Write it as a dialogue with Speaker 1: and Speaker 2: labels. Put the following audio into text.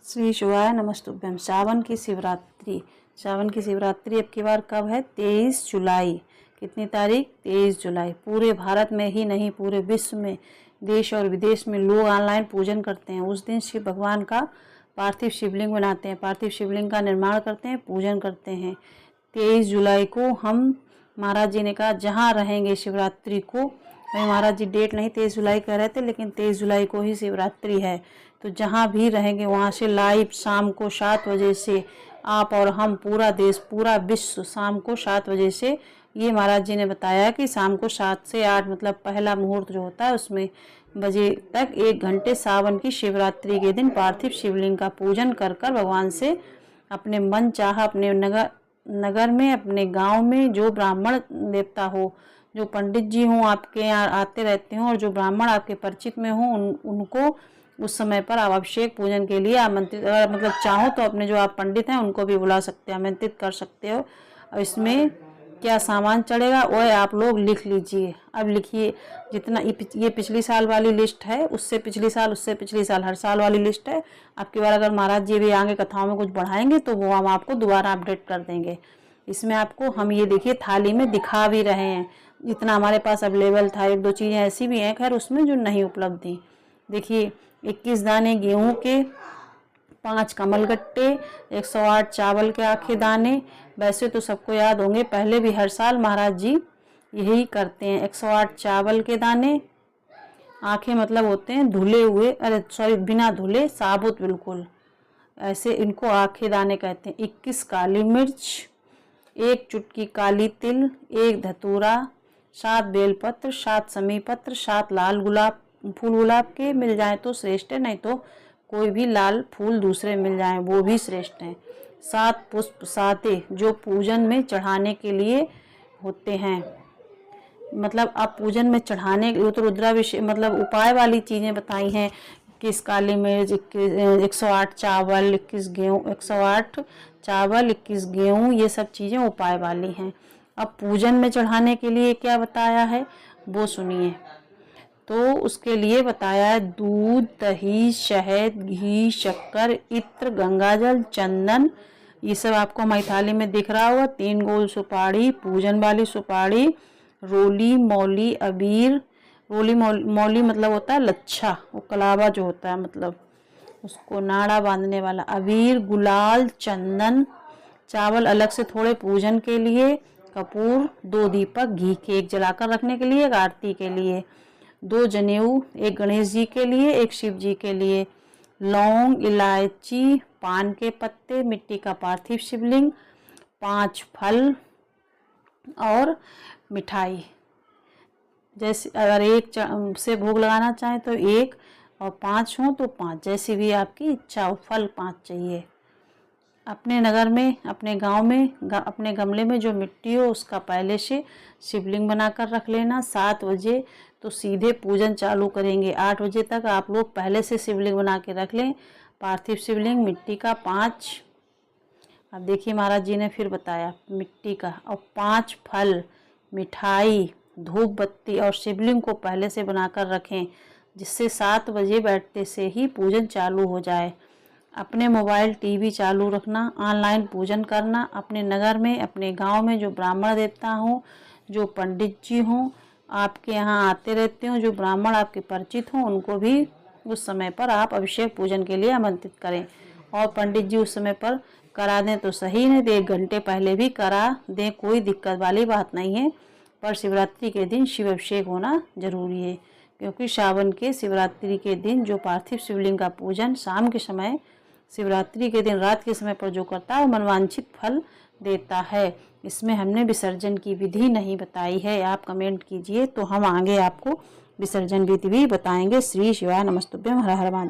Speaker 1: श्री शिवाय नमस्तुभ्यम। सावन की शिवरात्रि अब की बार कब है? 23 जुलाई। कितनी तारीख? 23 जुलाई। पूरे भारत में ही नहीं, पूरे विश्व में, देश और विदेश में लोग ऑनलाइन पूजन करते हैं। उस दिन शिव भगवान का पार्थिव शिवलिंग बनाते हैं, पार्थिव शिवलिंग का निर्माण करते हैं, पूजन करते हैं। 23 जुलाई को हम, महाराज जी ने कहा जहाँ रहेंगे शिवरात्रि को, महाराज जी डेट नहीं 23 जुलाई कह रहे थे, लेकिन 23 जुलाई को ही शिवरात्रि है। तो जहाँ भी रहेंगे वहाँ से लाइव शाम को 7 बजे से आप और हम, पूरा देश, पूरा विश्व, शाम को 7 बजे से, ये महाराज जी ने बताया कि शाम को 7 से 8 मतलब पहला मुहूर्त जो होता है उसमें बजे तक 1 घंटे सावन की शिवरात्रि के दिन पार्थिव शिवलिंग का पूजन कर भगवान से अपने मन चाह, अपने नगर में, अपने गांव में जो ब्राह्मण देवता हो, जो पंडित जी हों आपके यहाँ आते रहते हों, और जो ब्राह्मण आपके परिचित में हों, उनको उस समय पर आप अभिषेक पूजन के लिए आमंत्रित, अगर मतलब चाहो तो अपने जो आप पंडित हैं उनको भी बुला सकते हैं, आमंत्रित कर सकते हो। और इसमें क्या सामान चढ़ेगा वह आप लोग लिख लीजिए। अब लिखिए, जितना ये पिछली साल वाली लिस्ट है, उससे पिछली साल, उससे पिछली साल, हर साल वाली लिस्ट है। आपकी बार अगर महाराज जी भी आगे कथाओं में कुछ बढ़ाएंगे तो वो हम आपको दोबारा अपडेट कर देंगे। इसमें आपको हम ये देखिए थाली में दिखा भी रहे हैं, जितना हमारे पास अवेलेबल था। 1-2 चीज़ें ऐसी भी हैं खैर उसमें जो नहीं उपलब्ध थी। देखिए 21 दाने गेहूं के, 5 कमलगट्टे, 108 चावल के आखे दाने। वैसे तो सबको याद होंगे, पहले भी हर साल महाराज जी यही करते हैं। 108 चावल के दाने, आखे मतलब होते हैं धुले हुए, अरे सॉरी बिना धुले, साबुत बिल्कुल, ऐसे इनको आखे दाने कहते हैं। 21 काली मिर्च, 1 चुटकी काली तिल, 1 धतूरा, 7 बेलपत्र, 7 समी पत्र, 7 लाल गुलाब, फूल गुलाब के मिल जाए तो श्रेष्ठ है, नहीं तो कोई भी लाल फूल दूसरे मिल जाए वो भी श्रेष्ठ हैं। 7 पुष्प सादे जो पूजन में चढ़ाने के लिए होते हैं, मतलब आप पूजन में चढ़ाने, वो तो रुद्राभिषेक मतलब उपाय वाली चीज़ें बताई हैं। 21 काली मिर्च, 108 चावल, 21 गेहूँ, 108 चावल, 21 गेहूँ, ये सब चीज़ें उपाय वाली हैं। अब पूजन में चढ़ाने के लिए क्या बताया है वो सुनिए। तो उसके लिए बताया है दूध, दही, शहद, घी, शक्कर, इत्र, गंगाजल, चंदन, ये सब आपको हमारी थाली में दिख रहा होगा। 3 गोल सुपारी, पूजन वाली सुपारी, रोली, मौली, अबीर। रोली मौली मतलब होता है लच्छा, वो कलावा जो होता है, मतलब उसको नाड़ा बांधने वाला। अबीर, गुलाल, चंदन, चावल अलग से थोड़े पूजन के लिए, कपूर, 2 दीपक घी के, एक जलाकर रखने के लिए, एक आरती के लिए, 2 जनेऊ, एक गणेश जी के लिए, एक शिव जी के लिए, लौंग, इलायची, पान के पत्ते, मिट्टी का पार्थिव शिवलिंग, 5 फल और मिठाई। जैसे अगर 1 से भोग लगाना चाहें तो 1, और 5 हो तो 5, जैसी भी आपकी इच्छा हो। फल 5 चाहिए। अपने नगर में, अपने गांव में, अपने गमले में जो मिट्टी हो उसका पहले से शिवलिंग बनाकर रख लेना। 7 बजे तो सीधे पूजन चालू करेंगे। 8 बजे तक आप लोग पहले से शिवलिंग बना के रख लें, पार्थिव शिवलिंग मिट्टी का 5। अब देखिए महाराज जी ने फिर बताया मिट्टी का, और 5 फल, मिठाई, धूप बत्ती, और शिवलिंग को पहले से बनाकर रखें, जिससे 7 बजे बैठते से ही पूजन चालू हो जाए। अपने मोबाइल टीवी चालू रखना, ऑनलाइन पूजन करना। अपने नगर में, अपने गांव में जो ब्राह्मण देवता हों, जो पंडित जी हों, आपके यहाँ आते रहते हों, जो ब्राह्मण आपके परिचित हों, उनको भी उस समय पर आप अभिषेक पूजन के लिए आमंत्रित करें। और पंडित जी उस समय पर करा दें तो सही, नहीं तो 1 घंटे पहले भी करा दें, कोई दिक्कत वाली बात नहीं है। पर शिवरात्रि के दिन शिव अभिषेक होना जरूरी है, क्योंकि सावन के शिवरात्रि के दिन जो पार्थिव शिवलिंग का पूजन शाम के समय, शिवरात्रि के दिन रात के समय पर जो करता है वो मनवांछित फल देता है। इसमें हमने विसर्जन की विधि नहीं बताई है, आप कमेंट कीजिए तो हम आगे आपको विसर्जन विधि भी बताएंगे। श्री शिवाय नमस्तुभ्यम। हर हर महादेव।